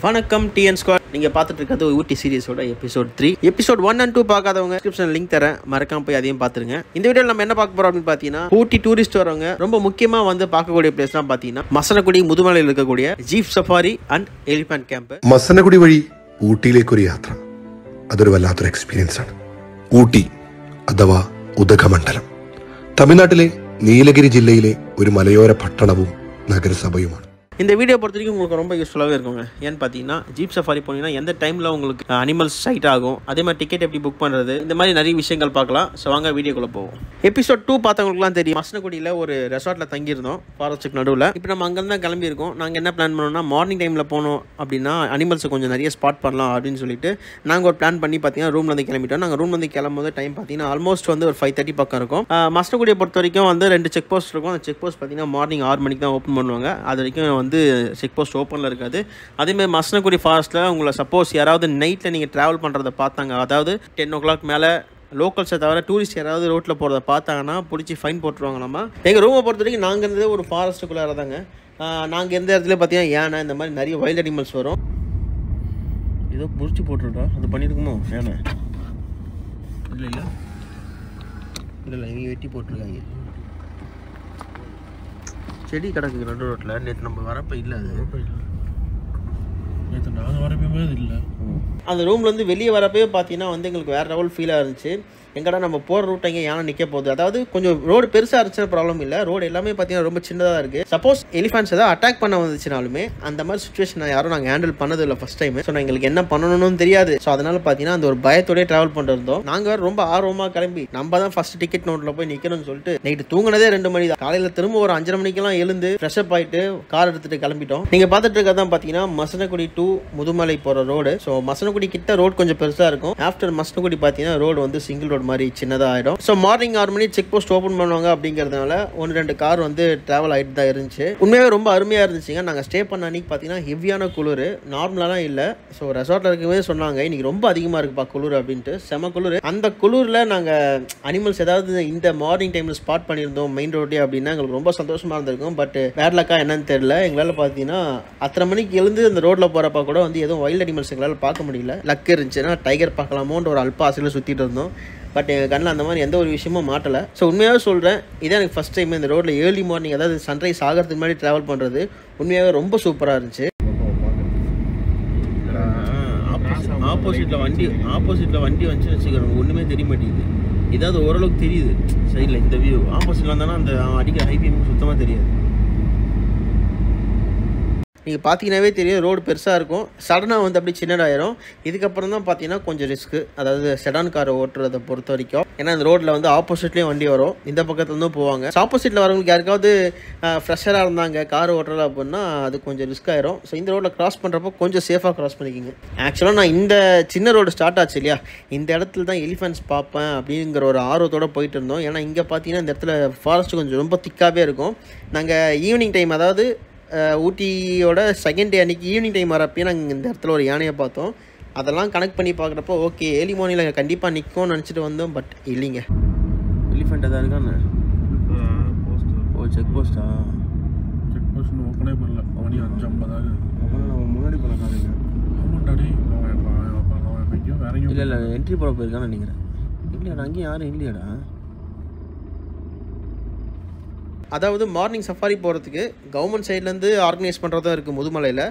வணக்கம் TN squad. நீங்கள் பார்த்துட்டு இருக்கிறது ஊட்டி சீரிஸோட எபிசோட் 3. எபிசோட் 1 and 2 பார்க்காதவங்க டிஸ்கிரிப்ஷன் லிங்க் தரேன், மறக்காம போய் அதையும் பார்த்துருங்க. இந்த வீடியோவில் நம்ம என்ன பார்க்க போகிறோம் அப்படின்னு பார்த்தீங்கன்னா, ஊட்டி டூரிஸ்ட் வரவங்க ரொம்ப முக்கியமாக வந்து பார்க்கக்கூடிய பிளேஸ்லாம் பார்த்தீங்கன்னா മസനഗുഡി മുതുമലയിൽ இருக்கக்கூடிய jeep safari and elephant camp. Masinagudi വഴി ഊട്ടിയിലേക്കൊരു യാത്ര, അതൊരു വല്ലാത്തൊരു എക്സ്പീരിയൻസ് ആണ്. ഊട്ടി അഥവാ ഉദകമണ്ഡലം തമിഴ്നാട്ടിലെ നീലഗിരി ജില്ലയിലെ ഒരു മലയോര പട്ടണവും നഗരസഭയുമാണ്. இந்த வீடியோ பொறுத்த வரைக்கும் உங்களுக்கு ரொம்ப யூஸ்ஃபுல்லாகவே இருக்குங்க. ஏன்னு பார்த்தீங்கன்னா, ஜீப் சஃபாரி போனீங்கன்னா எந்த டைமில் உங்களுக்கு அனிமல்ஸ் சைட் ஆகும், அதே மாதிரி டிக்கெட் எப்படி புக் பண்ணுறது, இந்த மாதிரி நிறைய விஷயங்கள் பார்க்கலாம். ஸோ வாங்க வீடியோக்குள்ளே போவோம். எபிசோட் 2 பார்த்தவங்களுக்குலாம் தெரியும், மசனகுடியில் ஒரு ரெசார்ட்டில் தங்கியிருந்தோம், ஃபாரஸ்ட்டுக்கு நடுவில். இப்போ நம்ம அங்கேருந்து தான் கிளம்பியிருக்கோம். நாங்கள் என்ன பிளான் பண்ணோம்னா, மார்னிங் டைமில் போனோம் அப்படின்னா அனிமல்ஸை கொஞ்சம் நிறைய ஸ்பாட் பண்ணலாம் அப்படின்னு சொல்லிட்டு நாங்கள் ஒரு பிளான் பண்ணி பார்த்தீங்கன்னா ரூம்லேருந்து கிளம்பிட்டோம். நாங்கள் ரூம்லேருந்து கிளம்பும்போது டைம் பார்த்தீங்கன்னா ஆல்மோஸ்ட் வந்து ஒரு 5:30 பக்கம் இருக்கும். மசனகுடியை பொறுத்த வரைக்கும் வந்து 2 செக் போஸ்ட் இருக்கும். அந்த செக் போஸ்ட் பார்த்தீங்கன்னா மார்னிங் 6 மணிக்கு தான் ஓப்பன் பண்ணுவாங்க. அது வரைக்கும் வந்து செக் போஸ்ட் ஓப்பனில் இருக்காது. அதேமாதிரி மசனகுடி ஃபாரஸ்ட்டில் உங்களை சப்போஸ் யாராவது நைட்டில் நீங்கள் ட்ராவல் பண்ணுறதை பார்த்தாங்க, அதாவது 10 o'clock மேலே லோக்கல்ஸை தவிர டூரிஸ்ட் யாராவது ரோட்டில் போகிறத பார்த்தாங்கன்னா பிடிச்சி ஃபைன் போட்டுருவாங்க. நம்ம எங்கள் ரூமை பொறுத்த வரைக்கும் நாங்கள் இருந்தது ஒரு ஃபாரஸ்ட்டுக்குள்ளார தாங்க. நாங்கள் எந்த இடத்துல பார்த்தீங்கன்னா யானை இந்த மாதிரி நிறைய வைல்ட் அனிமல்ஸ் வரும். ஏதோ புடிச்சு போட்டுருக்கோம், அது பண்ணியிருக்குமோ யானை? இல்லை இல்லை இல்லை இல்லை, இங்கே வெட்டி போட்டிருக்காங்க. செடி கிடக்குது நடு ரோட்டில். நேற்று நம்ம வரப்போ இல்லை, அது நேற்று நாங்கள் வரப்போமே அது இல்லை. அந்த ரூம்லேருந்து வெளியே வரப்போ பார்த்தீங்கன்னா வந்து எங்களுக்கு வேறு லெவல் ஃபீலாக இருந்துச்சு. எங்கடா நம்ம போகிற ரூட் எங்கே யானை நிற்க போகுது. அதாவது கொஞ்சம் ரோடு பெருசாக இருந்துச்சுன்னா ப்ராப்ளம் இல்லை, ரோடு எல்லாமே பார்த்தீங்கன்னா ரொம்ப சின்னதாக இருக்குது. சப்போஸ் எலிஃபண்ட்ஸ் ஏதாவது அட்டாக் பண்ண வந்துச்சுனாலுமே அந்த மாதிரி சுச்சுவேஷன் யாரும் நாங்கள் ஹேண்டில் பண்ணது இல்லை ஃபஸ்ட் டைம். ஸோ எங்களுக்கு என்ன பண்ணணும்னு தெரியாது. ஸோ அதனால் பார்த்தீங்கன்னா அந்த ஒரு பயத்தோடய ட்ராவல் பண்ணிருந்தோம். நாங்கள் வேறு ரொம்ப ஆர்வமாக கிளம்பி நம்ம தான் ஃபஸ்ட் டிக்கெட் நோட்டில் போய் நிற்கணும்னு சொல்லிட்டு நைட்டு தூங்கினதே 2 மணி தான். காலையில் திரும்ப ஒரு 5:30 மணிக்கெல்லாம் எழுந்து ஃப்ரெஷ்அப் ஆகிட்டு கார் எடுத்துகிட்டு கிளம்பிட்டோம். நீங்கள் பார்த்துட்டு இருக்கதான் பார்த்தீங்கன்னா மசனகுடி டு முதுமலை போகிற ரோடு. ஸோ மசனகுடி கிட்ட ரோடு கொஞ்சம் பெருசாக இருக்கும். ஆஃப்டர் மசனகுடி பார்த்தீங்கன்னா ரோடு வந்து சிங்கிள் ரோடு மாதிரி சின்னதாக ஆகிடும். ஸோ மார்னிங் 6 மணி செக் போஸ்ட் ஓப்பன் பண்ணுவாங்க அப்படிங்கிறதுனால 1-2 கார் வந்து ட்ராவல் ஆகிட்டு தான் இருந்துச்சு. உண்மையாகவே ரொம்ப அருமையாக இருந்துச்சுங்க. நாங்கள் ஸ்டே பண்ண அன்றைக்கி பார்த்தீங்கன்னா ஹெவியான குளிர், நார்மலாலாம் இல்லை. ஸோ ரெசார்ட்டில் இருக்கவே சொன்னாங்க இன்றைக்கி ரொம்ப அதிகமாக இருக்குப்பா குளிர் அப்படின்ட்டு. செம குளிர். அந்த குளிரில் நாங்கள் அனிமல்ஸ் ஏதாவது இந்த மார்னிங் டைமில் ஸ்பாட் பண்ணியிருந்தோம் மெயின் ரோட்டே அப்படின்னா எங்களுக்கு ரொம்ப சந்தோஷமாக இருந்திருக்கும். பட் பேட் லக்கா என்னன்னு தெரியல, எங்களால் பார்த்தீங்கன்னா 10:30 மணிக்கு எழுந்து அந்த ரோட்டில் போகிறப்ப கூட வந்து எதுவும் வைல்ட் அனிமல்ஸ் எங்களால் பார்க்க முடியல. லக்கு இருந்துச்சுன்னா டைகர் பார்க்கலாமோன்ற ஒரு அல்ப ஆசையில் சுற்றிட்டு இருந்தோம். பட் எங்கள் கண்ணில் அந்த மாதிரி எந்த ஒரு விஷயமும் மாட்டலை. ஸோ உண்மையாகவே சொல்கிறேன், இதான் எனக்கு ஃபஸ்ட் டைம் இந்த ரோட்டில் ஏர்லி மார்னிங் அதாவது சன்ரைஸ் ஆகிறதுக்கு முன்னாடி ட்ராவல் பண்ணுறது உண்மையாகவே ரொம்ப சூப்பராக இருந்துச்சு. ஆப்போசிட்டில் வண்டி வந்துச்சு வச்சுக்கிறோம், ஒன்றுமே தெரிய மாட்டேங்குது. ஏதாவது ஓரளவுக்கு தெரியுது சைடில் இந்த வியூ. ஆப்போசிட்டில் வந்தாலும் அந்த அடிக்கிற ஹைவே சுத்தமாக தெரியாது. நீங்கள் பார்த்தீங்கன்னாவே தெரியும் ரோடு பெருசாக இருக்கும், சடனாக வந்து அப்படி சின்னதாயிரும். இதுக்கப்புறம் தான் பார்த்தீங்கன்னா கொஞ்சம் ரிஸ்க்கு, அதாவது செடான் காரை ஓட்டுறதை பொறுத்த வரைக்கும். ஏன்னா இந்த ரோட்டில் வந்து ஆப்போசிட்லேயும் வண்டி வரும், இந்த பக்கத்துலேருந்தும் போவாங்க. ஸோ ஆப்போசிட்டில் வரவங்களுக்கு யாருக்காவது ஃப்ரெஷராக இருந்தாங்க கார் ஓட்டுறது அப்படின்னா அது கொஞ்சம் ரிஸ்க் ஆயிரும். ஸோ இந்த ரோட்டில் கிராஸ் பண்ணுறப்போ கொஞ்சம் சேஃபாக கிராஸ் பண்ணிக்கிங்க. ஆக்சுவலாக நான் இந்த சின்ன ரோடு ஸ்டார்ட் ஆச்சு இல்லையா, இந்த இடத்துல தான் எலிஃபண்ட்ஸ் பார்ப்பேன் அப்படிங்கிற ஒரு ஆர்வத்தோடு போயிட்டு இருந்தோம். ஏன்னா இங்கே பார்த்தீங்கன்னா இந்த இடத்துல ஃபாரஸ்ட் கொஞ்சம் ரொம்ப திக்காகவே இருக்கும். நாங்கள் ஈவினிங் டைம், அதாவது ஊட்டியோட செகண்ட் டே அன்றைக்கி ஈவினிங் டைம் வரப்போ நாங்கள் இந்த இடத்துல ஒரு யானையை பார்த்தோம். அதெல்லாம் கனெக்ட் பண்ணி பார்க்குறப்போ ஓகே ஏர்லி மார்னிங்கில் கண்டிப்பாக நிற்கும்னு நினச்சிட்டு வந்தோம். பட் இல்லைங்க, எலிஃபெண்ட் தான் இருக்கான்னு. ஓ செக் போஸ்ட்டா? செக் போஸ்ட் ஓப்பனே பண்ணல. மணி 5:50 நம்ம முன்னாடி போன காலையில். ஆமாண்டாடி, எங்கேயோ வேற எங்கேயும் இல்லை என்ட்ரி போட போயிருக்கான்னு நினைக்கிறேன். இல்லையாடா, அங்கேயும் யாரும் இல்லையாடா. அதாவது மார்னிங் சஃபாரி போகிறதுக்கு கவர்மெண்ட் சைட்லேருந்து ஆர்கனைஸ் பண்ணுறதும் இருக்குது முதுமலையில்.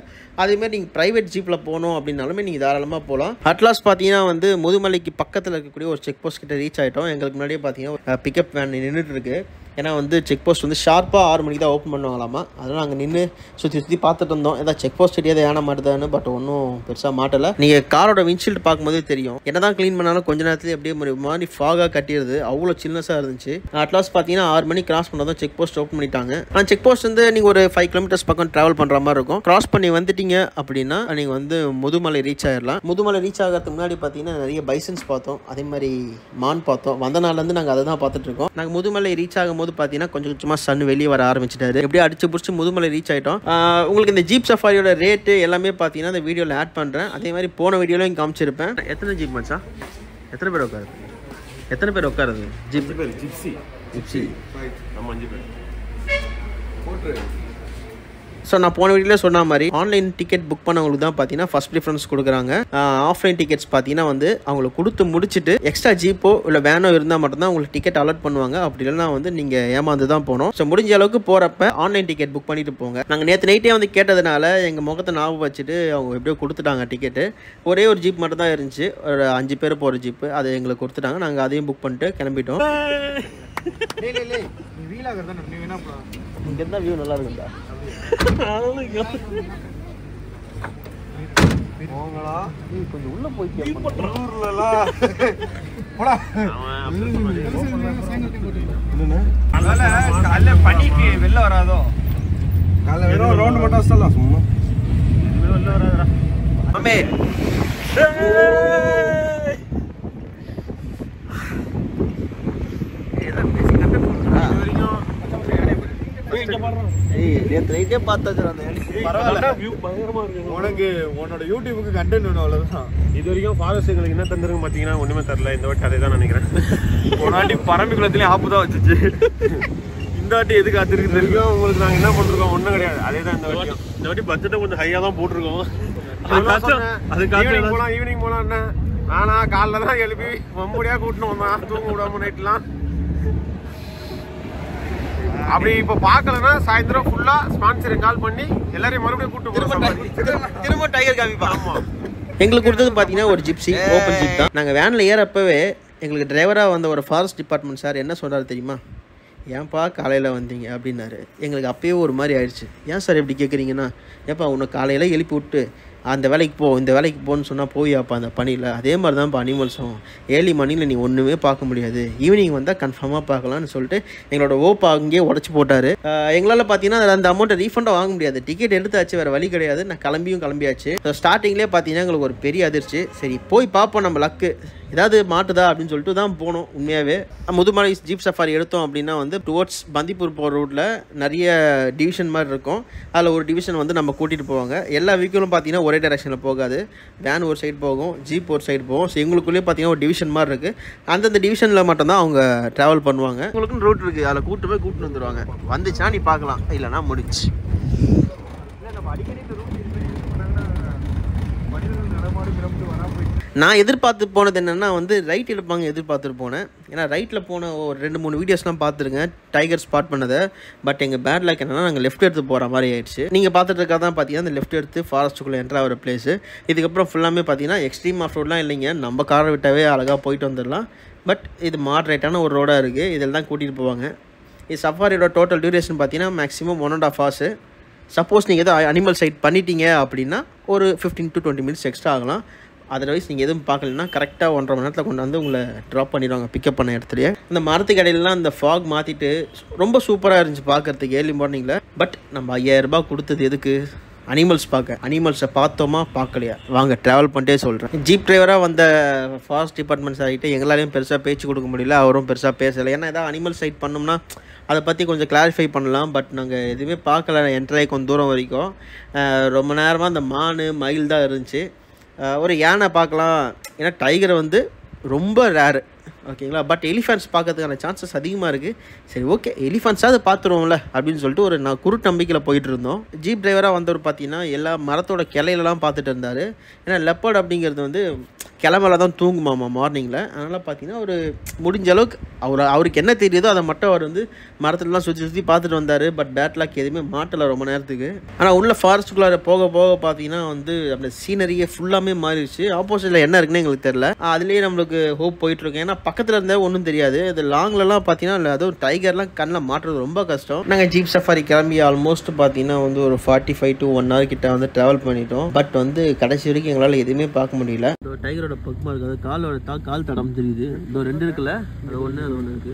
அதேமாதிரி நீங்கள் ப்ரைவேட் ஜீப்பில் போகணும் அப்படின்னாலுமே நீங்கள் தாராளமாக போகலாம். அட்லாஸ் பார்த்தீங்கன்னா வந்து முதுமலைக்கு பக்கத்தில் இருக்கக்கூடிய ஒரு செக் போஸ்ட் கிட்ட ரீச் ஆகிட்டோம். எங்களுக்கு முன்னாடியே பார்த்தீங்கன்னா பிக்கப் வேன் நின்றுட்டு இருக்குது. ஏன்னா வந்து செக் போஸ்ட் வந்து ஷார்ப்பாக 6 மணிக்கு தான் ஓப்பன் பண்ணுவாங்களாமா. அதனால் நாங்கள் நின்று சுற்றி பார்த்துட்டு இருந்தோம், ஏதாவது செக் போஸ்ட் தெரியாத ஏன்னா மாட்டுதான்னு. பட் ஒன்றும் பெருசாக மாட்டலை. நீங்கள் காரோட விண்ட்ஷீல்டு பார்க்கும்போதே தெரியும், என்ன தான் க்ளீன் பண்ணாலும் கொஞ்ச நேரத்துலேயே அப்படியே ஒரு மாதிரி ஃபாகாக கட்டிடுது, அவ்வளோ சில்னஸாக இருந்துச்சு. அட்லாஸ் பார்த்தீங்கன்னா 6 மணிக்கு கிராஸ் பண்ணதான் செக் போஸ்ட் ஓப்பன் பண்ணிட்டாங்க. அந்த செக் போஸ்ட் வந்து நீங்கள் ஒரு 5 கிலோமீட்டர்ஸ் பக்கம் ட்ராவல் பண்ணுற மாதிரி இருக்கும். கிராஸ் பண்ணி வந்துட்டீங்க அப்படின்னா நீங்கள் வந்து முதுமலை ரீச் ஆகிடலாம். முதுமலை ரீச் ஆகிறதுக்கு முன்னாடி பார்த்தீங்கன்னா நிறைய பைசன்ஸ் பார்த்தோம், அதே மாதிரி மான் பார்த்தோம். வந்த நாள்லேருந்து நாங்கள் அதை தான் பார்த்துட்டு இருக்கோம். நாங்கள் முதுமலை ரீச் ஆகும்போது பார்த்தீங்கன்னா கொஞ்சம் கொஞ்சமாக சன் வெளியே வர ஆரம்பிச்சிட்டாரு. எப்படியே அடிச்சு பிடிச்சி முதுமலை ரீச் ஆகிட்டோம். உங்களுக்கு இந்த ஜீப் சஃபாரியோட ரேட்டு எல்லாமே பார்த்தீங்கன்னா இந்த வீடியோவில் ஆட் பண்ணுறேன். அதே மாதிரி போன வீடியோலையும் காமிச்சிருப்பேன். எத்தனை ஜீப் மச்சா? எத்தனை பேர் உட்காருது? ஜீப் ஜிப்சி நம்ம 5 பேர். ஸோ நான் போன வீடியோவில் சொன்ன மாதிரி ஆன்லைன் டிக்கெட் புக் பண்ணவங்களுக்கு தான் பார்த்தீங்கன்னா ஃபர்ஸ்ட் ப்ரிஃபரன்ஸ் கொடுக்குறாங்க. ஆஃப்லைன் டிக்கெட்ஸ் பார்த்தீங்கன்னா வந்து அவங்களுக்கு கொடுத்து முடிச்சுட்டு எக்ஸ்ட்ரா ஜீப்போ இல்லை வேனோ இருந்தால் மட்டும்தான் உங்களுக்கு டிக்கெட் அலாட் பண்ணுவாங்க. அப்படி இல்லைனா வந்து நீங்கள் ஏமாந்து தான் போகணும். ஸோ முடிஞ்ச அளவுக்கு போகிறப்ப ஆன்லைன் டிக்கெட் புக் பண்ணிட்டு போங்க. நாங்கள் நேற்று நைட்டே வந்து கேட்டதுனால எங்கள் முகத்தை ஞாபகம் வச்சுட்டு அவங்க எப்படியோ கொடுத்துட்டாங்க டிக்கெட்டு. ஒரே ஒரு ஜீப் மட்டும் தான் இருந்துச்சு, ஒரு 5 பேர் போகிற ஜீப்பு. அதை எங்களுக்கு கொடுத்துட்டாங்க. நாங்கள் அதையும் புக் பண்ணிட்டு கிளம்பிட்டோம். இங்கே இருந்தால் வியூ நல்லா இருக்குண்டா. கொஞ்சம் உள்ள போய் பண்ணிக்கு வெளில வராதோ ரவுண்ட் மட்டும் சும்மா வெளில வராதா அம்மே. உனக்கு உன்னோட யூடியூபுக்கு கண்டென்ட் வேணும், அவ்வளவுதான். இது வரைக்கும் ஃபாரஸ்ட் எங்களுக்கு என்ன தந்துருங்க பாத்தீங்கன்னா ஒண்ணுமே தரல. இந்த வாட்டி அதே தான் நினைக்கிறேன். ஒரு வாட்டி பரம்பிக்குளத்துலயும் ஆப்பு தான் வச்சுச்சு. இந்த வாட்டி எதுக்கு காத்திருக்கு தெரியும் உங்களுக்கு. நாங்க என்ன பண்றோம் ஒண்ணும் கிடையாது. அதே தான் இந்த வாட்டி பட்ஜெட்டை கொஞ்சம் ஹையா தான் போட்டிருக்கோம். அதுக்காக போலாம், ஈவினிங் போலாம். என்ன ஆனா காலைல தான் எழுப்பி மம்படியா கூட்டணும் வந்தான், தூங்க விடாம நைட்லாம். அப்படி இப்ப பாக்கலன்னா சாயந்தரம் ஃபுல்லா ஸ்பான்சரிங் கால் பண்ணி எல்லாரையும் மறுபடியும் கூட்டு திரும்ப டைகர் காமிப்பா. எங்களுக்கு கொடுத்தது பார்த்தீங்கன்னா ஒரு ஜிப்சி, ஓப்பன் ஜிப் தான். நாங்கள் வேனில் ஏறப்பவே எங்களுக்கு டிரைவராக வந்த ஒரு ஃபாரஸ்ட் டிபார்ட்மெண்ட் சார் என்ன சொன்னார் தெரியுமா? ஏன்ப்பா காலையில் வந்தீங்க அப்படின்னாரு. எங்களுக்கு அப்பயே ஒரு மாதிரி ஆயிடுச்சு. ஏன் சார் எப்படி கேட்குறீங்கன்னா, ஏப்பா உன்னை காலையில் எழுப்பி விட்டு அந்த வேலைக்கு போ, இந்த வேலைக்கு போன்னு சொன்னால் போயாப்பா அந்த பணியில். அதே மாதிரி தான்ப்பா அனிமல்ஸும். ஏர்லி மார்னிங்கில் நீ ஒன்றுமே பார்க்க முடியாது, ஈவினிங் வந்தால் கன்ஃபார்மாக பார்க்கலான்னு சொல்லிட்டு எங்களோட ஓப்பா அங்கேயே உடச்சி போட்டார். எங்களால் பார்த்தீங்கன்னா அந்த அமௌண்ட்டை ரீஃபண்டாக வாங்க முடியாது. டிக்கெட் எடுத்தாச்சு, வேறு வழி கிடையாது. நான் கிளம்பியாச்சு. ஸோ ஸ்டார்டிங்லேயே பார்த்தீங்கன்னா எங்களுக்கு ஒரு பெரிய அதிர்ச்சி. சரி போய் பார்ப்போம், நம்ம லக்கு ஏதாவது மாட்டுதா அப்படின்னு சொல்லிட்டு தான் போனோம். உண்மையாகவே முதுமலை ஜீப் சஃபாரி எடுத்தோம் அப்படின்னா வந்து டுவர்ட்ஸ் பந்திப்பூர் போகிற ரூட்டில் நிறைய டிவிஷன் மாதிரி இருக்கும். அதில் ஒரு டிவிஷன் வந்து நம்ம கூட்டிகிட்டு போவாங்க. எல்லா வெஹிக்கிளும் பார்த்தீங்கன்னா ஒரே டைரெக்ஷனில் போகாது. வேன் ஒரு சைடு போகும், ஜீப் ஒரு சைடு போகும். ஸோ எங்களுக்குள்ளேயே பார்த்தீங்கன்னா ஒரு டிவிஷன் மாதிரி இருக்குது. அந்தந்த டிவிஷனில் மட்டும்தான் அவங்க ட்ராவல் பண்ணுவாங்க. உங்களுக்குன்னு ரூட் இருக்குது, அதில் கூட்டு வந்துடுவாங்க. வந்துச்சுன்னா நீ பார்க்கலாம், இல்லைனா முடிச்சு. நான் எதிர்பார்த்து போனது என்னென்னா வந்து ரைட் எடுப்பாங்க எதிர்பார்த்துட்டு போனேன். ஏன்னா ரைட்டில் போன ஒரு 2-3 வீடியோஸ்லாம் பார்த்துருக்கேன் டைகர் ஸ்பாட் பண்ணதை. பட் எங்கள் பேட் லைக் என்னென்னா நாங்கள் லெஃப்ட் எடுத்து போகிற மாதிரி ஆயிடுச்சு. நீங்கள் பார்த்துட்டு இருக்கா தான் பார்த்தீங்கன்னா அந்த லெஃப்ட் எடுத்து ஃபாரஸ்ட்டுக்குள்ளே என்ட்ரு ஆகிற பிளேஸு. இதுக்கப்புறம் ஃபுல்லாமே பார்த்தீங்கன்னா எக்ஸ்ட்ரீம் ஆஃப் ரோட்லாம் இல்லைங்க, நம்ம காரை விட்டாவே அழகாக போயிட்டு வந்துடலாம். பட் இது மாட்ரேட்டான ஒரு ரோடாக இருக்குது, இதில் தான் கூட்டிகிட்டு போவாங்க. இது சஃபாரியோட டோட்டல் டியூரேஷன் பார்த்தீங்கன்னா மேக்ஸிமம் 1.5 hours. சப்போஸ் நீங்கள் எதுவும் அனிமல் சைட் பண்ணிட்டீங்க அப்படின்னா ஒரு 15 to 20 minutes எக்ஸ்ட்ரா ஆகலாம். அதர்வைஸ் நீங்கள் எதுவும் பார்க்கலன்னா கரெக்டாக 1.5 மணி நேரத்தில் கொண்டு வந்து உங்களை ட்ராப் பண்ணிடுவாங்க பிக்கப் பண்ண இடத்துலையே. அந்த மரத்துக்கு இடையிலலாம் அந்த ஃபாக் மாற்றிட்டு ரொம்ப சூப்பராக இருந்துச்சு பார்க்குறதுக்கு ஏர்லி மார்னிங்கில். பட் நம்ம 5000 ரூபாய் கொடுத்தது எதுக்கு? அனிமல்ஸ் பார்க்க. அனிமல்ஸை பார்த்தோமா பார்க்கலையா? வாங்க ட்ராவல் பண்ணிட்டே சொல்கிறேன். ஜீப் டிரைவராக வந்த ஃபாரஸ்ட் டிபார்ட்மெண்ட் சார்கிட்ட எங்களாலையும் பெருசாக பேச்சு கொடுக்க முடியல, அவரும் பெருசாக பேசலை. ஏன்னா ஏதாவது அனிமல் சைட் பண்ணோம்னா அதை பற்றி கொஞ்சம் கிளாரிஃபை பண்ணலாம். பட் நாங்கள் எதுவுமே பார்க்கல. என்ட்ராகி கொஞ்சம் தூரம் வரைக்கும் ரொம்ப நேரமாக அந்த மயில் தான் இருந்துச்சு. ஒரு யானை பார்க்கலாம், ஏன்னா டைகர் வந்து ரொம்ப ரேரு, ஓகேங்களா. பட் எலிஃபென்ட்ஸ் பார்க்கறதுக்கான சான்சஸ் அதிகமாக இருக்குது. சரி ஓகே, எலிஃபென்ட்ஸாவது பார்த்துருவோம்ல அப்படின்னு சொல்லிட்டு ஒரு நான் நம்பிக்கையில் போயிட்டு இருந்தோம். ஜீப் டிரைவராக வந்தவர் பார்த்தீங்கன்னா எல்லா மரத்தோட கிளையிலலாம் பார்த்துட்டு இருந்தார். ஏன்னா லெப்பர்ட் அப்படிங்கிறது வந்து கிளம்பல தான் தூங்குமாமா மார்னிங்கில். அதனால் பார்த்தீங்கன்னா ஒரு முடிஞ்ச அளவுக்கு அவருக்கு என்ன தெரியுதோ அதை மட்டும் அவர் வந்து மரத்துலலாம் சுற்றி பார்த்துட்டு வந்தார். பட் பேட்லாக் எதுவுமே மாட்டலை ரொம்ப நேரத்துக்கு. ஆனால் உள்ள ஃபாரஸ்ட்டுக்குள்ளார போக பார்த்தீங்கன்னா வந்து அந்த சீனரியே ஃபுல்லாமே மாறிடுச்சு. ஆப்போசிட்டில் என்ன இருக்குன்னு எங்களுக்கு தெரியல. அதுலேயே நம்மளுக்கு ஹோப் போயிட்டுருக்கோம். ஏன்னா பக்கத்தில் இருந்தால் ஒன்றும் தெரியாது. இது லாங்லலாம் பார்த்தீங்கன்னா அதுவும் டைகர்லாம் கண்ணில் மாட்டுறது ரொம்ப கஷ்டம். நாங்கள் ஜீப் சஃபாரி கிளம்பி ஆல்மோஸ்ட் பார்த்தீங்கன்னா வந்து ஒரு 45 to 1 hour கிட்ட வந்து ட்ராவல் பண்ணிட்டோம். பட் வந்து கடைசி வரைக்கும் எங்களால் எதுவுமே பார்க்க முடியல. டைகரோட பக்கமாக இருக்காது, கால் தடம் தெரியுது. இந்த 2 இருக்குல்ல, அது ஒன்று இருக்கு.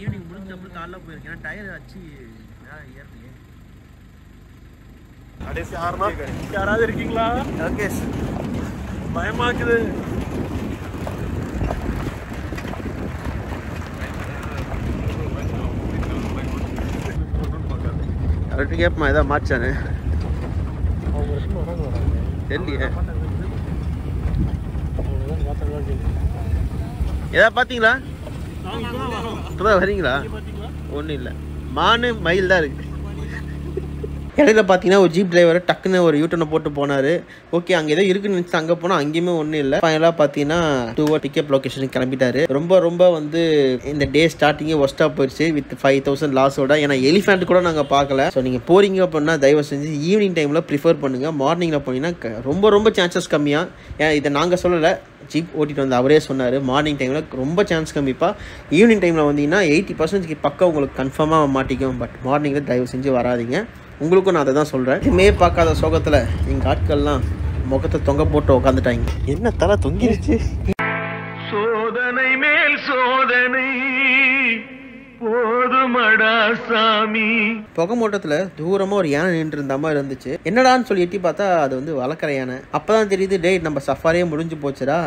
ஈவினிங் முடிஞ்சப்போ காலைல போயிருக்கேன். டயர் வச்சு யாராவது இருக்கீங்களா? ஓகே, பயமாக்குது. அவர்கிட்ட கேட்பமா ஏதாவது மாச்சானு தெரியலையே. ஏதாவது பார்த்தீங்களா? இப்போதான் வரீங்களா? ஒன்றும் இல்லை, மானு மயில் தான் இருக்குது. இடையில பார்த்தீங்கன்னா ஒரு ஜீப் டிரைவர் டக்குன்னு ஒரு யூட்டர்னை போட்டு போனார். ஓகே, அங்கே ஏதோ இருக்குன்னு நினச்சி அங்கே போனால் அங்கேயுமே ஒன்றும் இல்லை. ஃபைனலாக பார்த்தீங்கன்னா 2 hour பிக்கப் லொக்கேஷனுக்கு கிளம்பிட்டாரு. ரொம்ப வந்து இந்த டே ஸ்டார்டிங்கே ஒஸ்ட்டாக போயிடுச்சு வித் 5000 லாஸோட. ஏன்னா எலிஃபெண்ட் கூட நாங்கள் பார்க்கல. ஸோ நீங்கள் போகிறீங்க அப்படின்னா தயவு செஞ்சு ஈவினிங் டைமில் ப்ரிஃபர் பண்ணுங்கள். மார்னிங்கில் போனீங்கன்னா ரொம்ப சான்சஸ் கம்மியாக. ஏன்னா இதை நாங்கள் சொல்லலை, ஜீப் ஓட்டிட்டு வந்து அவரே சொன்னார். மார்னிங் டைமில் ரொம்ப சான்ஸ் கம்மிப்பா. ஈவினிங் டைமில் வந்தீங்கன்னா 80% பக்கம் உங்களுக்கு கன்ஃபார்மாக மாட்டிக்கும். பட் மார்னிங்கில் தயவு செஞ்சு வராதிங்க. உங்களுக்கும் நான் அதை தான் சொல்கிறேன். இதுமே பார்க்காத சோகத்தில் எங்கள் ஆட்கள்லாம் முகத்தை தொங்க போட்டு உட்காந்துட்டாங்க. என்ன தலை தொங்கிருச்சு. சோதனை மேல் சோதனை போதுமடா சாமி. புகை மூட்டத்தில் தூரமாக ஒரு யானை நின்று இருந்த மாதிரி இருந்துச்சு. என்னடான்னு சொல்லி எட்டி பார்த்தா அது வந்து வளர்க்குற யானை. அப்போ தான் தெரியுது, டேய் நம்ம சஃபாரியே முடிஞ்சு போச்சுடா,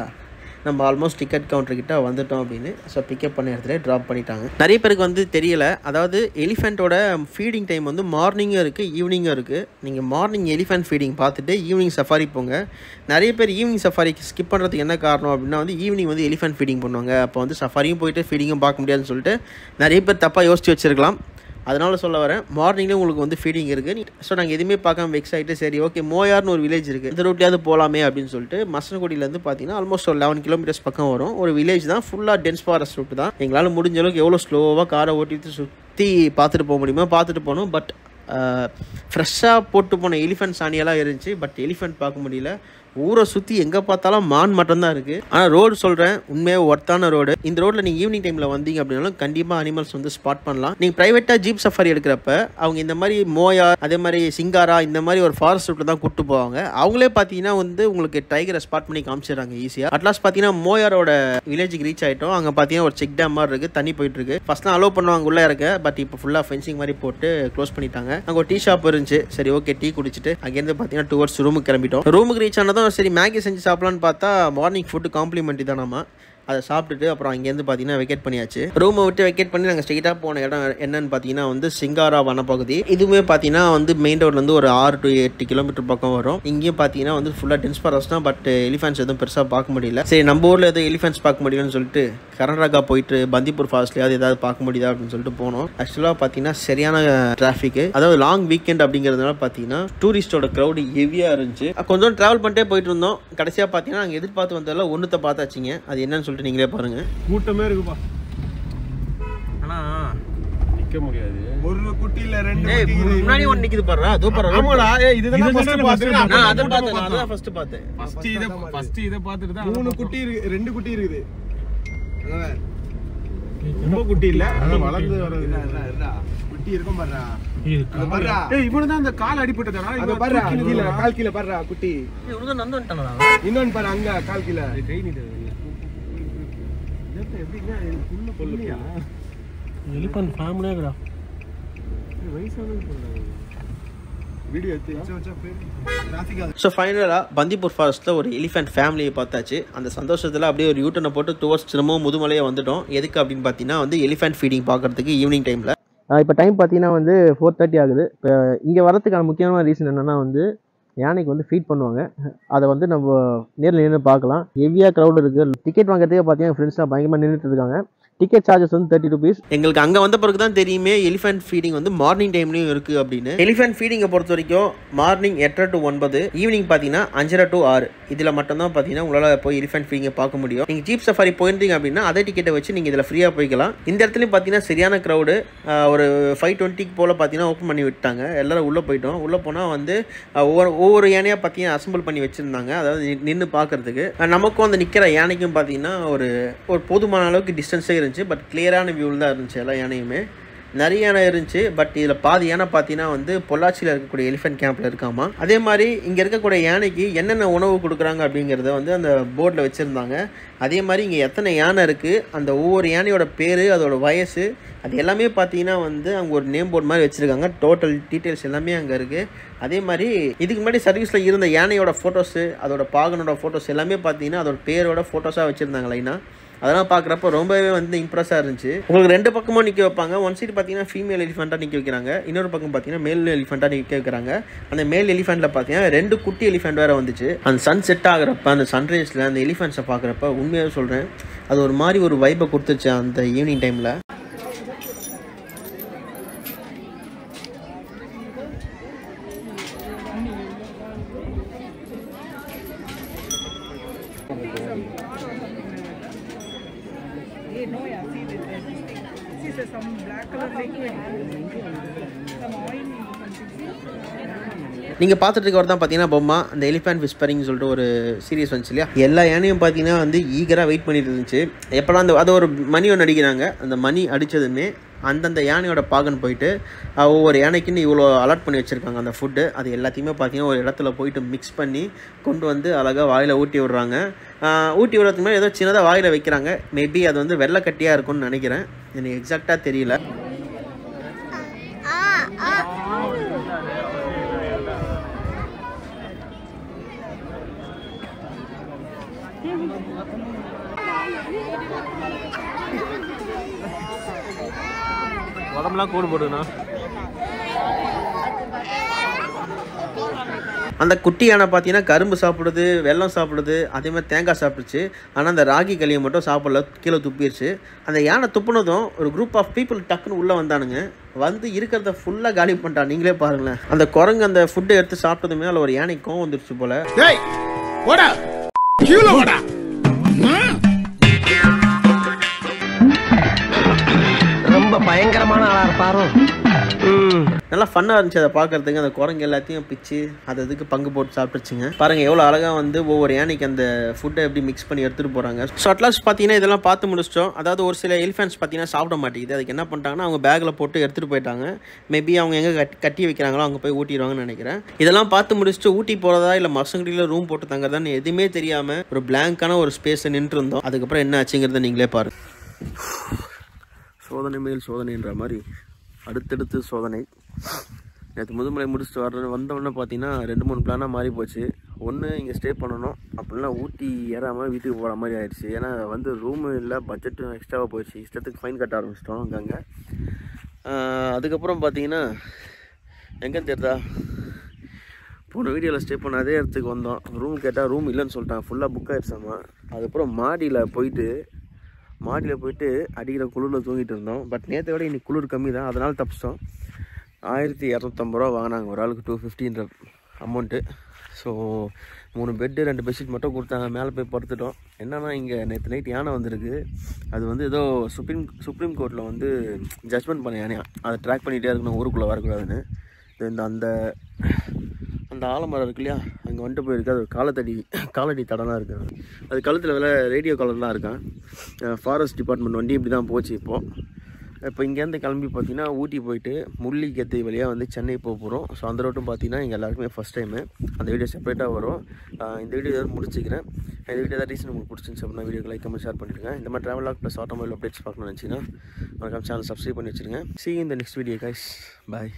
நம்ம ஆல்மோஸ்ட் டிக்கெட் கவுண்டர்கிட்ட வந்துட்டோம் அப்படின்னு. ஸோ பிக்கப் பண்ண இடத்துல ட்ராப் பண்ணிட்டாங்க. நிறைய பேருக்கு வந்து தெரியல, அதாவது எலிஃபெண்ட்டோட ஃபீடிங் டைம் வந்து மார்னிங்கும் இருக்குது ஈவினிங்கும் இருக்குது. நீங்கள் மார்னிங் எலிஃபெண்ட் ஃபீடிங் பார்த்துட்டு ஈவினிங் சஃபாரி போங்க. நிறைய பேர் ஈவினிங் சஃபாரிக்கு ஸ்கிப் பண்ணுறதுக்கு என்ன காரணம் அப்படின்னா வந்து ஈவினிங் வந்து எலிஃபெண்ட் ஃபீடிங் பண்ணுவாங்க. அப்போ வந்து சஃபாரியும் போயிட்டு ஃபீடிங்கும் பார்க்க முடியாதுன்னு சொல்லிட்டு நிறைய பேர் தப்பாக யோசிச்சு வச்சுருக்கலாம். அதனால சொல்ல வரேன், மார்னிங்லேயும் உங்களுக்கு வந்து ஃபீடிங் இருக்குது. ஸோ நாங்கள் எதுவுமே பார்க்காம வெக்ஸ் ஆகிட்டு சரி ஓகே மோயார்னு ஒரு வில்லேஜ் இருக்குது, இந்த ரூட்லேயாவது போகலாமே அப்படின்னு சொல்லிட்டு மசனகுடியிலேருந்து பார்த்தீங்கன்னா ஆல்மோஸ்ட் ஒரு 11 kilometers பக்கம் வரும். ஒரு வில்லேஜ் தான், ஃபுல்லாக டென்ஸ் ஃபாரஸ்ட் ரூட் தான். எங்களால் முடிஞ்ச அளவுக்கு எவ்வளோ ஸ்லோவாக காரை ஓட்டிட்டு சுற்றி பார்த்துட்டு போக முடியுமோ பார்த்துட்டு போனோம். பட் ஃப்ரெஷ்ஷாக போட்டு போன எலிஃபெண்ட் சாணியெல்லாம் இருந்துச்சு. பட் எலிஃபெண்ட் பார்க்க முடியல. ஊரை சுற்றி எங்கே பார்த்தாலும் மான் மட்டும்தான் இருக்குது. ஆனால் ரோடு சொல்கிறேன், உண்மையாக ஒர்த்தான ரோடு. இந்த ரோட்டில் நீங்கள் ஈவினிங் டைமில் வந்தீங்க அப்படின்னாலும் கண்டிப்பாக அனிமல்ஸ் வந்து ஸ்பாட் பண்ணலாம். நீங்கள் ப்ரைவேட்டாக ஜீப் சஃபாரி எடுக்கிறப்ப அவங்க இந்த மாதிரி மோயார், அதே மாதிரி சிங்காரா, இந்த மாதிரி ஒரு ஃபாரஸ்ட் ரூட்டில் தான் கூப்பிட்டு போவாங்க. அவங்களே பார்த்தீங்கன்னா வந்து உங்களுக்கு டைகரை ஸ்பாட் பண்ணி காமிச்சிடுறாங்க ஈஸியாக. அட்லாஸ்ட் பார்த்தீங்கன்னா மோயாரோட வில்லேஜுக்கு ரீச் ஆகிட்டோம். அங்கே பார்த்தீங்கன்னா ஒரு செக் டேம் மாதிரி இருக்குது, தண்ணி போயிட்டுருக்கு. ஃபஸ்ட்லாம் அலோவ் பண்ணுவாங்க உள்ளே இருக்க, பட் இப்போ ஃபுல்லாக ஃபென்சிங் மாதிரி போட்டு க்ளோஸ் பண்ணிட்டாங்க. அங்கே ஒரு டீ ஷாப் இருந்துச்சு. சரி ஓகே, டீ குடிச்சிட்டு அங்கேருந்து பார்த்தீங்கன்னா towards ரூமுக்கு கிளம்பிட்டோம். ரூமுக்கு ரீச் ஆனதும் சரி மேகி செஞ்சு சாப்பிடலான்னு பார்த்தா மார்னிங் ஃபுட்டு காம்ப்ளிமெண்ட்ரி தான். நம்ம அதை சாப்பிட்டுட்டு அப்புறம் அங்கேருந்து பார்த்தீங்கன்னா வெக்கேட் பண்ணியாச்சு. ரூமை விட்டு வெக்கேட் பண்ணி நாங்கள் ஸ்ட்ரெயிட்டாக போன இடம் என்னன்னு பார்த்தீங்கன்னா வந்து சிங்காரா வனப்பகுதி. இதுவுமே பார்த்தீங்கன்னா வந்து மெயின் ரோட்லேருந்து ஒரு 6 to 8 kilometer பக்கம் வரும். இங்கேயும் பார்த்தீங்கன்னா வந்து ஃபுல்லாக டென்ஸ் ஃபாரஸ்ட் தான். பட் எலிஃபென்ட்ஸ் எதுவும் பெருசாக பார்க்க முடியல. சரி நம்ம ஊரில் எதுவும் எலிஃபென்ட்ஸ் பார்க்க முடியலன்னு சொல்லிட்டு கர்நாடகா போயிட்டு பந்திப்பூர் ஃபாரஸ்ட்லையாவது ஏதாவது பார்க்க முடியுதா அப்படின்னு சொல்லிட்டு போனோம். ஆக்சுவலாக பார்த்தீங்கன்னா சரியான டிராஃபிக், அதாவது லாங் வீக்கெண்ட் அப்படிங்கிறதுனால பார்த்தீங்கன்னா டூரிஸ்டோட க்ரௌடு ஹெவியாக இருந்துச்சு. கொஞ்சம் ட்ராவல் பண்ணிட்டே போயிட்டு இருந்தோம். கடைசியாக பார்த்தீங்கன்னா நாங்கள் எதிர்பார்த்து வந்ததில் ஒன்றுத்தை பார்த்தாச்சிங்க. அது என்னன்னு சொல்லிட்டு நீங்களே பாருங்க. கூட்டமே இருக்குப்பா. ஆனா நிக்க முடியாது. ஒரு குட்டியில 2 குட்டி முன்னாடி ஒன்னு நிக்குது பாருடா. அதோ பாரு. ஆமாடா, இதுதான் ஃபர்ஸ்ட் பார்த்தேன். நான் அத பார்த்தேன். நான் அத ஃபர்ஸ்ட் பார்த்தேன். ஃபர்ஸ்ட் இத பார்த்துட்டு தான் 3 குட்டி இருக்கு, 2 குட்டி இருக்குது. ரொம்ப குட்டி இல்ல, வளர்ந்து வரது. குட்டி இருக்கும் பாருடா. அது பாருடா. ஏய் இவன தான் அந்த கால் அடிபட்டதடா. அது பாருடா, கீழ கால் கீழ பாருடா குட்டி. ஏய் உனக்கு நந்து வந்துட்டானடா. இன்னொன்னு பாரு அங்க கால் கீழ. கை நீட்டு. எப்படிங்க புள்ள புள்ளியா? எலிஃபென்ட் ஃபேமிலியா இருக்குடா. வயசானது போல. வீடியோ எடுத்து ஸோ ஃபைனலாக பந்திப்பூர் ஃபாரஸ்ட்டில் ஒரு எலிஃபென்ட் ஃபேமிலியை பார்த்தாச்சு. அந்த சந்தோஷத்தில் அப்படியே ஒரு யூட்டனை போட்டு டுவர்ட்ஸ் திரும்பவும் முதுமலையை வந்துட்டோம். எதுக்கு அப்படின்னு பார்த்தீங்கன்னா வந்து எலிஃபென்ட் ஃபீடிங் பார்க்குறதுக்கு ஈவினிங் டைமில். இப்போ டைம் பார்த்தீங்கன்னா வந்து 4:30 ஆகுது. இப்போ இங்கே வரதுக்கான முக்கியமான ரீசன் என்னென்னா வந்து யானைக்கு வந்து ஃபீட் பண்ணுவாங்க. அதை வந்து நம்ம நேரில் நின்று பார்க்கலாம். ஹெவியாக க்ரௌட் இருக்குது. டிக்கெட் வாங்குறதுக்கே பார்த்தீங்கன்னா ஃப்ரெண்ட்ஸ்லாம் பயங்கரமாக நின்றுட்டு இருக்காங்க. டிக்கெட் சார்ஜஸ் வந்து 30 rupees. எங்களுக்கு அங்கே வந்த பிறகு தான் தெரியுமே எலிஃபென்ட் ஃபீடிங் வந்து மார்னிங் டைம்லையும் இருக்குது அப்படின்னு. எலிஃபென்ட் ஃபீடிங்கை பொறுத்த வரைக்கும் மார்னிங் 8 to 9, ஈவினிங் பார்த்தீங்கன்னா 5:30 to 6. இதில் மட்டும்தான் பார்த்தீங்கன்னா உங்களால் போய் எலிஃபென்ட் ஃபீடிங்கை பார்க்க முடியும். நீங்கள் ஜீப் சஃபாரி போயிருந்தீங்க அப்படின்னா அதே டிக்கெட்டை வச்சு நீங்கள் இதில் ஃப்ரீயாக போய்க்கலாம். இந்த இடத்துலையும் பார்த்தீங்கன்னா சரியான க்ரௌடு. ஒரு 5:20 போல் பார்த்தீங்கன்னா ஓப்பன் பண்ணி விட்டாங்க. எல்லோரும் உள்ளே போயிட்டோம். உள்ளே போனால் வந்து ஒவ்வொரு யானையாக பார்த்தீங்கன்னா அசம்பிள் பண்ணி வச்சுருந்தாங்க. அதாவது நின்று பார்க்குறதுக்கு. நமக்கும் அந்த நிற்கிற யானைக்கும் பார்த்தீங்கன்னா ஒரு போதுமான அளவுக்கு டிஸ்டன்ஸே இருந்துச்சு. பட் கிளியரான வியூவில் தான் இருந்துச்சு எல்லா யானையுமே. நிறைய யானை இருந்துச்சு. பட் இதில் பாதி யானை பார்த்தீங்கன்னா வந்து பொள்ளாச்சியில் இருக்கக்கூடிய எலிஃபென்ட் கேம்பில் இருக்காமா. அதே மாதிரி இங்கே இருக்கக்கூடிய யானைக்கு என்னென்ன உணவு கொடுக்குறாங்க அப்படிங்கிறத வந்து அந்த போர்டில் வச்சுருந்தாங்க. அதே மாதிரி இங்கே எத்தனை யானை இருக்குது, அந்த ஒவ்வொரு யானையோட பேர், அதோட வயசு, அது எல்லாமே பார்த்தீங்கன்னா வந்து அங்கே ஒரு நேம் போர்டு மாதிரி வச்சுருக்காங்க. டோட்டல் டீட்டெயில்ஸ் எல்லாமே அங்கே இருக்குது. அதே மாதிரி இதுக்கு முன்னாடி சர்வீஸில் இருந்த யானையோட ஃபோட்டோஸு, அதோட பாகனோட ஃபோட்டோஸ் எல்லாமே பார்த்தீங்கன்னா அதோட பேரோட ஃபோட்டோஸாக வச்சுருந்தாங்க லைனாக. அதெல்லாம் பார்க்குறப்ப ரொம்பவே வந்து இம்ப்ரெஸ்ஸாக இருந்துச்சு. உங்களுக்கு 2 பக்கமும் நிற்க வைப்பாங்க. ஒன் சைடு பார்த்தீங்கன்னா ஃபீமேல் எலிஃபெண்ட்டாக நிற்க வைக்கிறாங்க, இன்னொரு பக்கம் பார்த்தீங்கன்னா மேல் எலிஃபெண்ட்டாக நிற்க வைக்கிறாங்க. அந்த மேல் எலிஃபெண்ட்டில் பார்த்தீங்கன்னா 2 குட்டி எலிஃபெண்ட் வேறு வந்துச்சு. அந்த சன் செட் ஆகிறப்ப அந்த சன்ரைஸில் அந்த எலிஃபெண்ட்ஸை பார்க்குறப்ப உண்மையாக சொல்கிறேன், அது ஒரு மாதிரி ஒரு வைப்பை கொடுத்துச்சு அந்த ஈவினிங் டைமில். நீங்கள் பார்த்துட்டு இருக்கவர் தான் பார்த்தீங்கன்னா பொம்மா, அந்த எலிஃபென்ட் விஸ்பரிங் சொல்லிட்டு ஒரு சீரியஸ் வந்துச்சு இல்லையா. எல்லா யானையும் பார்த்தீங்கன்னா வந்து ஈகராக வெயிட் பண்ணிட்டு இருந்துச்சு. எப்போலாம் அந்த அதை ஒரு மணி ஒன்று அடிக்கிறாங்க, அந்த மணி அடித்ததுமே அந்தந்த யானையோட பாகன் போயிட்டு ஒவ்வொரு யானைக்குன்னு இவ்வளோ அலாட் பண்ணி வச்சுருக்காங்க அந்த ஃபுட்டு. அது எல்லாத்தையுமே பார்த்தீங்கன்னா ஒரு இடத்துல போயிட்டு மிக்ஸ் பண்ணி கொண்டு வந்து அழகாக வாயில் ஊட்டி விடுறாங்க. ஊட்டி விடுறதுக்கு மேலே ஏதோ சின்னதாக வாயில் வைக்கிறாங்க. மேபி அது வந்து வெள்ளைக்கட்டியாக இருக்கும்னு நினைக்கிறேன், எனக்கு எக்ஸாக்டாக தெரியல. உடம்புலாம் கூடு போடுதுண்ணா. அந்த குட்டி யானை பார்த்தீங்கன்னா கரும்பு சாப்பிடுது, வெல்லம் சாப்பிடுது, அதே மாதிரி தேங்காய் சாப்பிடுச்சு. ஆனால் அந்த ராகி களியை மட்டும் சாப்பிடல, கீழே துப்பிடுச்சு. அந்த யானை துப்புனதும் ஒரு குரூப் ஆஃப் பீப்புள் டக்குன்னு உள்ளே வந்தானுங்க. வந்து இருக்கிறத ஃபுல்லாக காலி பண்ணிட்டான். நீங்களே பாருங்களேன். அந்த குரங்கு அந்த ஃபுட்டை எடுத்து சாப்பிட்டதுமே அதில் ஒரு யானை கோவம் வந்துருச்சு போல. ரொம்ப பயங்கரமான ஆளா இருப்பாரோ. நல்லா ஃபன்னாக இருந்துச்சு அதை பார்க்கறதுக்கு. அந்த குரங்கு எல்லாத்தையும் பிச்சு அதுக்கு பங்கு போட்டு சாப்பிட்டுச்சுங்க. பாருங்கள் எவ்வளோ அழகாக வந்து ஒவ்வொரு யானைக்கு அந்த ஃபுட்டை எப்படி மிக்ஸ் பண்ணி எடுத்துகிட்டு போகிறாங்க. ஸோ அட்லாஸ்ட் பார்த்தீங்கன்னா இதெல்லாம் பார்த்து முடிச்சிட்டோம். அதாவது ஒரு சில எலிஃபென்ட்ஸ் பார்த்தீங்கன்னா சாப்பிட மாட்டேங்குது. அதுக்கு என்ன பண்ணிட்டாங்கன்னா அவங்க பேக்கில் போட்டு எடுத்துகிட்டு போயிட்டாங்க. மேபி அவங்க எங்கே கட்டி வைக்கிறாங்களோ அங்கே போய் ஊட்டிடுவாங்கன்னு நினைக்கிறேன். இதெல்லாம் பார்த்து முடிச்சுட்டு ஊட்டி போகிறதா இல்லை மசங்கடியில் ரூம் போட்டு தங்குறதான்னு எதுவுமே தெரியாமல் ஒரு பிளாங்கான ஒரு ஸ்பேஸை நின்று இருந்தோம். அதுக்கப்புறம் என்ன ஆச்சுங்கிறத நீங்களே பாருங்கள். சோதனை மேல் சோதனைன்ற மாதிரி அடுத்தடுத்து சோதனை. நேற்று முதுமலை முடிச்சுட்டு வந்தோடனே பார்த்தீங்கன்னா 2-3 பிளானாக மாறி போச்சு. ஒன்று இங்கே ஸ்டே பண்ணணும், அப்படின்னா ஊட்டி ஏறாமல் வீட்டுக்கு போகிற மாதிரி ஆயிடுச்சு. ஏன்னா வந்து ரூமு இல்லை, பட்ஜெட்டும் எக்ஸ்ட்ராவாக போயிடுச்சு. இஷ்டத்துக்கு ஃபைன் கட்ட ஆரம்பிச்சிட்டோம் அங்கங்கே. அதுக்கப்புறம் பார்த்தீங்கன்னா எங்கே தெரியுதா, போன வீடியோவில் ஸ்டே பண்ண அதே இடத்துக்கு வந்தோம். ரூம் கேட்டால் ரூம் இல்லைன்னு சொல்லிட்டான், ஃபுல்லாக புக் ஆகிடுச்சாமா. அதுக்கப்புறம் மாடியில் போயிட்டு அடிக்கிற குளிரில் தூங்கிட்டு இருந்தோம். பட் நேற்றை விட இன்னைக்கு குளிர் கம்மி தான், அதனால் தப்பிச்சிட்டோம். 1250 ரூபா வாங்கினாங்க ஒரு ஆளுக்கு, 250ன்ற அமௌண்ட்டு. ஸோ 3 பெட்டு 2 பெட்ஷீட் மட்டும் கொடுத்தாங்க. மேலே போய் படுத்துட்டோம். என்னன்னா இங்கே நேற்று நைட் யானை வந்திருக்கு. அது வந்து ஏதோ சுப்ரீம் கோர்ட்டில் வந்து ஜட்ஜ்மெண்ட் பண்ண யானையா, அதை ட்ராக் பண்ணிகிட்டே இருக்கணும், ஊருக்குள்ளே வரக்கூடாதுன்னு. அந்த ஆலமரம் இருக்கு இல்லையா, அங்கே வந்துட்டு போயிருக்கு. அது காலடி தடம்லாம் இருக்குது. அது கழுத்தில் ரேடியோ காலர்லாம் இருக்கான். ஃபாரஸ்ட் டிபார்ட்மெண்ட் வண்டி இப்படி தான் போச்சு. இப்போ இங்கேருந்து கிளம்பி பார்த்தீங்கன்னா ஊட்டி போயிட்டு முள்ளிக்கத்தை வழியாக வந்து சென்னை போக போகிறோம். ஸோ அந்த ரோட்டும் பார்த்தீங்கன்னா எங்கள் எல்லாருக்குமே ஃபஸ்ட் டைமு. அந்த வீடியோ செப்பரேட்டாக வரும். இந்த வீடியோ எதாவது முடிச்சுக்கிறேன். இந்த வீடியோ ஏதாவது ரீசன் உங்களுக்கு பிடிச்சிருந்துச்சு அப்படின்னா வீடியோக்கு லைக் கமெண்ட் ஷேர் பண்ணிடுங்க. இந்த மாதிரி ட்ராவல் ப்ளஸ் ஆட்டோமொபைல் அப்டேட்ஸ் பார்க்கணும்னு நினச்சிங்கன்னா மறக்காம சேனல் சப்ஸ்கிரைப் பண்ணி வச்சுருங்க. See you in the next video guys. Bye.